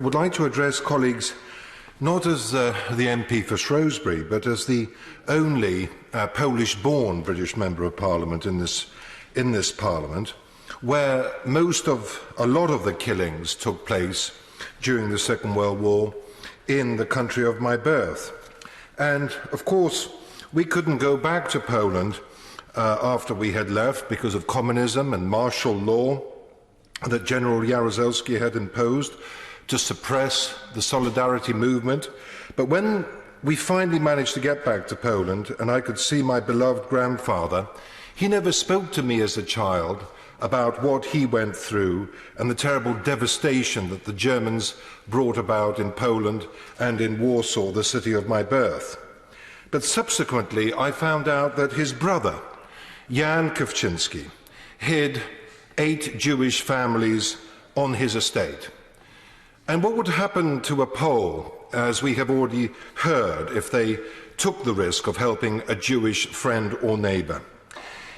I would like to address colleagues not as the MP for Shrewsbury, but as the only Polish-born British Member of Parliament in this Parliament, where a lot of the killings took place during the Second World War in the country of my birth. And, of course, we couldn't go back to Poland after we had left because of communism and martial law that General Jaruzelski had imposed to suppress the solidarity movement. But when we finally managed to get back to Poland and I could see my beloved grandfather, he never spoke to me as a child about what he went through and the terrible devastation that the Germans brought about in Poland and in Warsaw, the city of my birth. But subsequently, I found out that his brother, Jan Kawczynski, hid 8 Jewish families on his estate. And what would happen to a Pole, as we have already heard, if they took the risk of helping a Jewish friend or neighbour?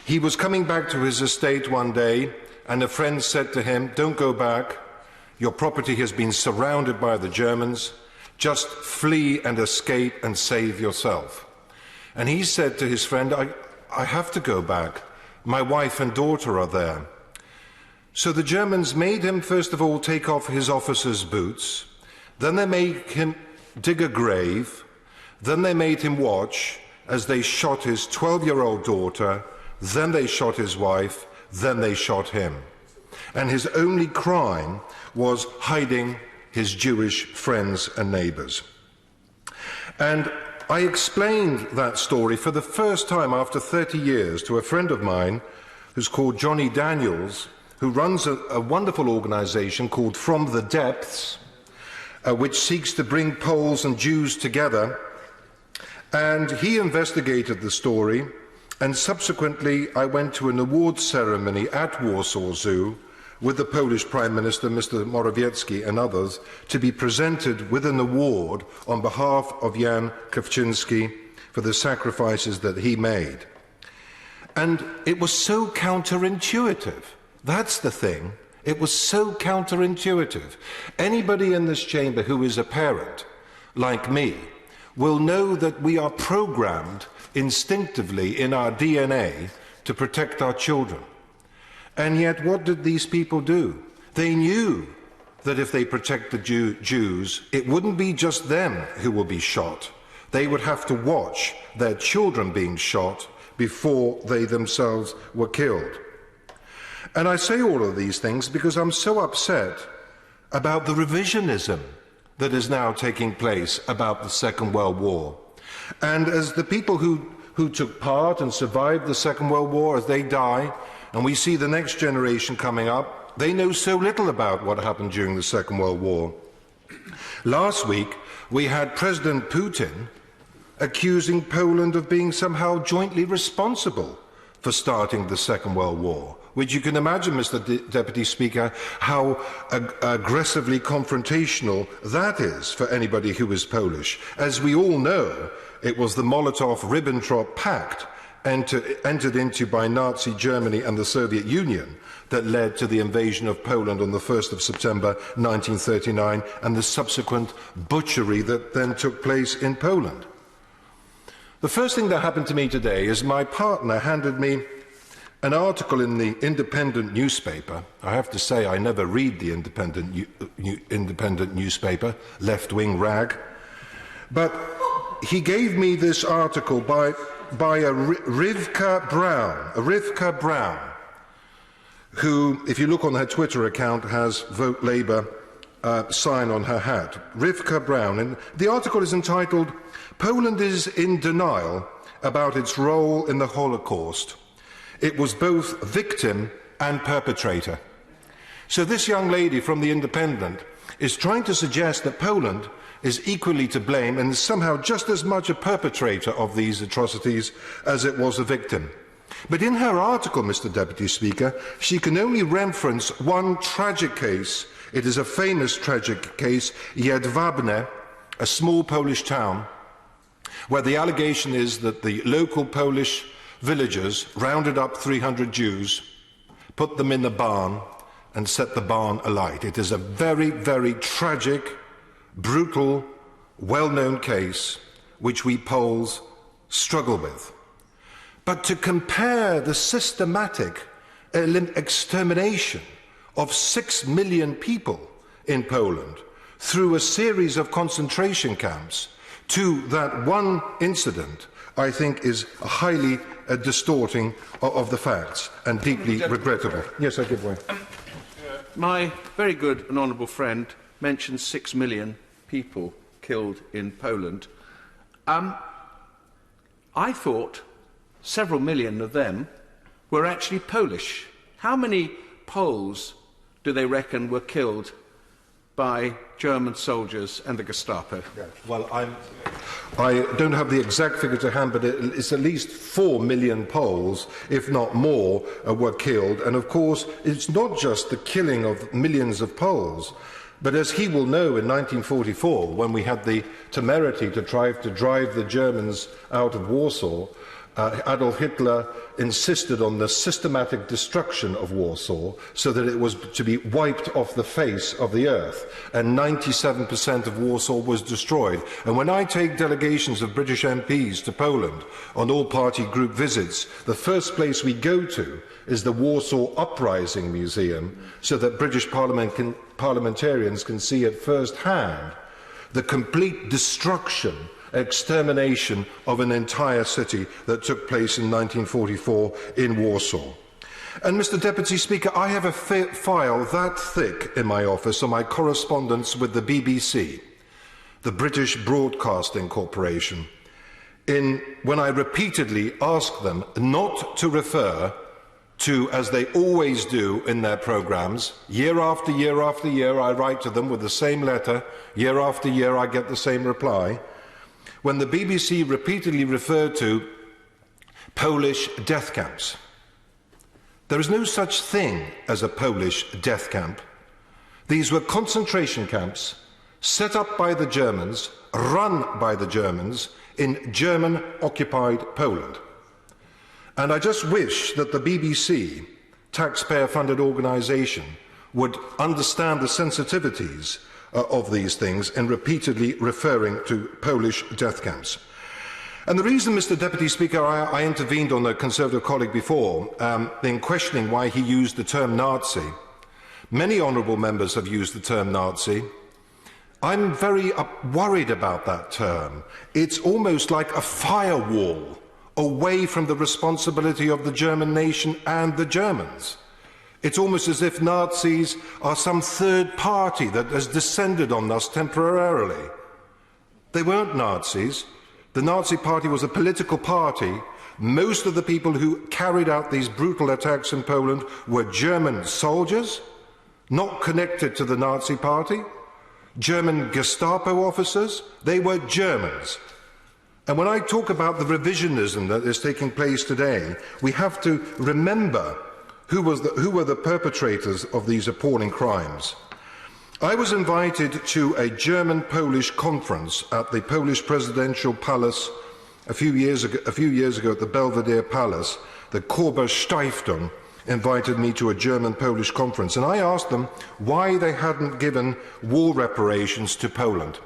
He was coming back to his estate one day, and a friend said to him, "Don't go back. Your property has been surrounded by the Germans. Just flee and escape and save yourself." And he said to his friend, I have to go back. My wife and daughter are there. So the Germans made him, first of all, take off his officer's boots. Then they made him dig a grave. Then they made him watch as they shot his 12-year-old daughter. Then they shot his wife. Then they shot him. And his only crime was hiding his Jewish friends and neighbors. And I explained that story for the first time after 30 years to a friend of mine who's called Johnny Daniels, who runs a wonderful organization called From the Depths, which seeks to bring Poles and Jews together. And he investigated the story, and subsequently I went to an awards ceremony at Warsaw Zoo with the Polish Prime Minister, Mr. Morawiecki, and others, to be presented with an award on behalf of Jan Kawczynski for the sacrifices that he made. And it was so counterintuitive. That's the thing. It was so counterintuitive. Anybody in this chamber who is a parent, like me, will know that we are programmed instinctively in our DNA to protect our children. And yet, what did these people do? They knew that if they protect the Jews, it wouldn't be just them who would be shot. They would have to watch their children being shot before they themselves were killed. And I say all of these things because I'm so upset about the revisionism that is now taking place about the Second World War. And as the people who took part and survived the Second World War, as they die, and we see the next generation coming up, they know so little about what happened during the Second World War. Last week, we had President Putin accusing Poland of being somehow jointly responsible for starting the Second World War, which you can imagine, Mr. Deputy Speaker, how aggressively confrontational that is for anybody who is Polish. As we all know, it was the Molotov-Ribbentrop Pact entered into by Nazi Germany and the Soviet Union that led to the invasion of Poland on the 1st of September 1939 and the subsequent butchery that then took place in Poland. The first thing that happened to me today is my partner handed me an article in the Independent newspaper. I have to say I never read the Independent newspaper, left-wing rag. But he gave me this article by a Rivka Brown, who, if you look on her Twitter account, has Vote Labour sign on her hat. Rivka Brown. And the article is entitled, "Poland is in denial about its role in the Holocaust. It was both victim and perpetrator." So this young lady from the Independent is trying to suggest that Poland is equally to blame and is somehow just as much a perpetrator of these atrocities as it was a victim. But in her article, Mr. Deputy Speaker, she can only reference one tragic case. It is a famous tragic case, Jedwabne, a small Polish town, where the allegation is that the local Polish villagers rounded up 300 Jews, put them in a barn, and set the barn alight. It is a very, very tragic, brutal, well-known case which we Poles struggle with. But to compare the systematic extermination of 6 million people in Poland through a series of concentration camps to that one incident, I think is highly distorting of the facts and deeply regrettable. Yes, I give way. My very good and honourable friend mentioned 6 million people killed in Poland. I thought several million of them were actually Polish. How many Poles do they reckon were killed by German soldiers and the Gestapo? Yeah. Well, I don't have the exact figure to hand, but it's at least 4 million Poles, if not more, were killed. And of course, it's not just the killing of millions of Poles, but as he will know, in 1944, when we had the temerity to try to drive the Germans out of Warsaw, Adolf Hitler insisted on the systematic destruction of Warsaw so that it was to be wiped off the face of the earth, and 97% of Warsaw was destroyed. And when I take delegations of British MPs to Poland on all-party group visits, the first place we go to is the Warsaw Uprising Museum so that British parliamentarians can see at first hand the complete destruction, extermination of an entire city that took place in 1944 in Warsaw. And Mr. Deputy Speaker, I have a file that thick in my office on my correspondence with the BBC, the British Broadcasting Corporation, when I repeatedly asked them not to refer to, as they always do in their programmes, year after year after year I write to them with the same letter, year after year I get the same reply, when the BBC repeatedly referred to Polish death camps. There is no such thing as a Polish death camp. These were concentration camps set up by the Germans, run by the Germans in German-occupied Poland. And I just wish that the BBC, taxpayer-funded organisation, would understand the sensitivities of these things and repeatedly referring to Polish death camps. And the reason, Mr. Deputy Speaker, I intervened on a Conservative colleague before in questioning why he used the term Nazi. Many honourable members have used the term Nazi. I'm very worried about that term. It's almost like a firewall away from the responsibility of the German nation and the Germans. It's almost as if Nazis are some third party that has descended on us temporarily. They weren't Nazis. The Nazi Party was a political party. Most of the people who carried out these brutal attacks in Poland were German soldiers, not connected to the Nazi Party. German Gestapo officers, they were Germans. And when I talk about the revisionism that is taking place today, we have to remember who were the perpetrators of these appalling crimes. I was invited to a German-Polish conference at the Polish Presidential Palace a few years ago at the Belvedere Palace. The Korber Stiftung invited me to a German-Polish conference, and I asked them why they hadn't given war reparations to Poland.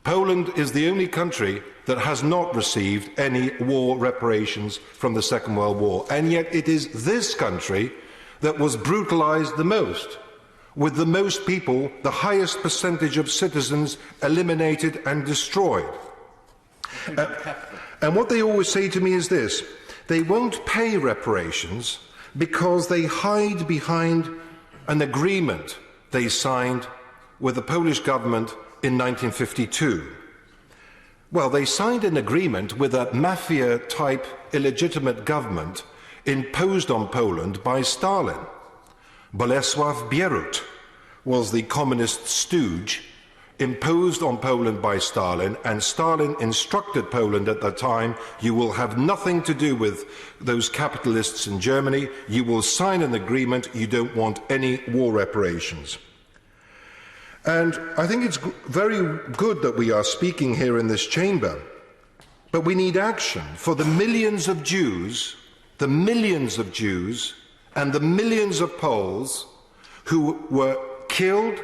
Poland is the only country that has not received any war reparations from the Second World War, and yet it is this country that was brutalized the most, with the most people, the highest percentage of citizens eliminated and destroyed. And what they always say to me is this: they won't pay reparations because they hide behind an agreement they signed with the Polish government in 1952. Well, they signed an agreement with a mafia-type illegitimate government imposed on Poland by Stalin. Bolesław Bierut was the communist stooge imposed on Poland by Stalin, and Stalin instructed Poland at that time, you will have nothing to do with those capitalists in Germany, you will sign an agreement, you don't want any war reparations. And I think it's very good that we are speaking here in this chamber, but we need action for the millions of Jews and the millions of Poles who were killed,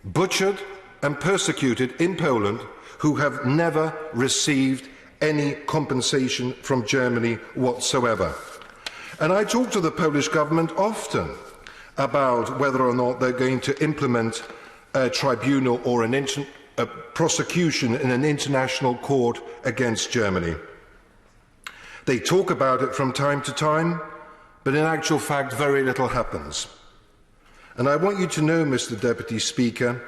butchered and persecuted in Poland, who have never received any compensation from Germany whatsoever. And I talk to the Polish government often about whether or not they're going to implement a tribunal or a prosecution in an international court against Germany. They talk about it from time to time, but in actual fact, very little happens. And I want you to know, Mr. Deputy Speaker,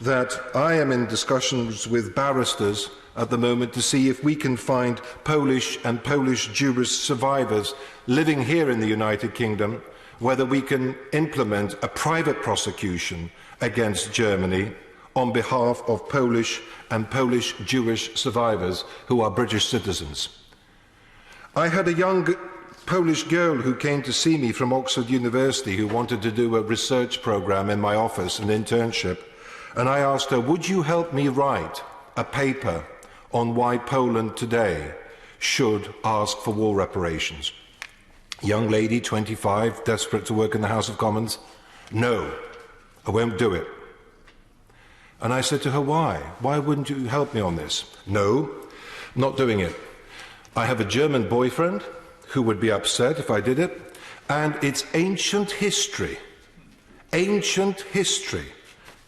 that I am in discussions with barristers at the moment to see if we can find Polish and Polish Jewish survivors living here in the United Kingdom, whether we can implement a private prosecution against Germany on behalf of Polish and Polish Jewish survivors who are British citizens. I had a young Polish girl who came to see me from Oxford University who wanted to do a research program in my office, an internship, and I asked her, would you help me write a paper on why Poland today should ask for war reparations? Young lady, 25, desperate to work in the House of Commons. No, I won't do it. And I said to her, why? Why wouldn't you help me on this? No, not doing it. I have a German boyfriend who would be upset if I did it, and it's ancient history. Ancient history.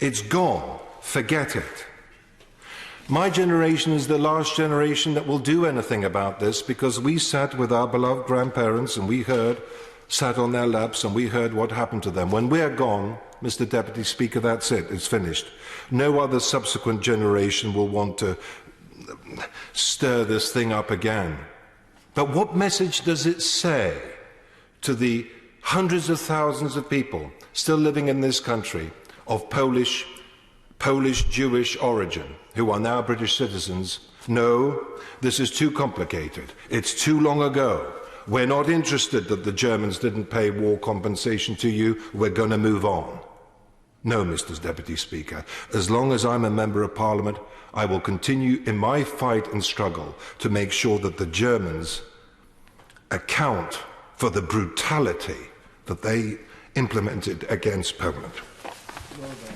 It's gone. Forget it. My generation is the last generation that will do anything about this, because we sat with our beloved grandparents and we sat on their laps and we heard what happened to them. When we're gone, Mr. Deputy Speaker, that's it. It's finished. No other subsequent generation will want to stir this thing up again. But what message does it say to the hundreds of thousands of people still living in this country of Polish Jewish origin who are now British citizens? No, this is too complicated. It's too long ago. We're not interested that the Germans didn't pay war compensation to you. We're going to move on. No, Mr. Deputy Speaker. As long as I'm a Member of Parliament, I will continue in my fight and struggle to make sure that the Germans account for the brutality that they implemented against Poland.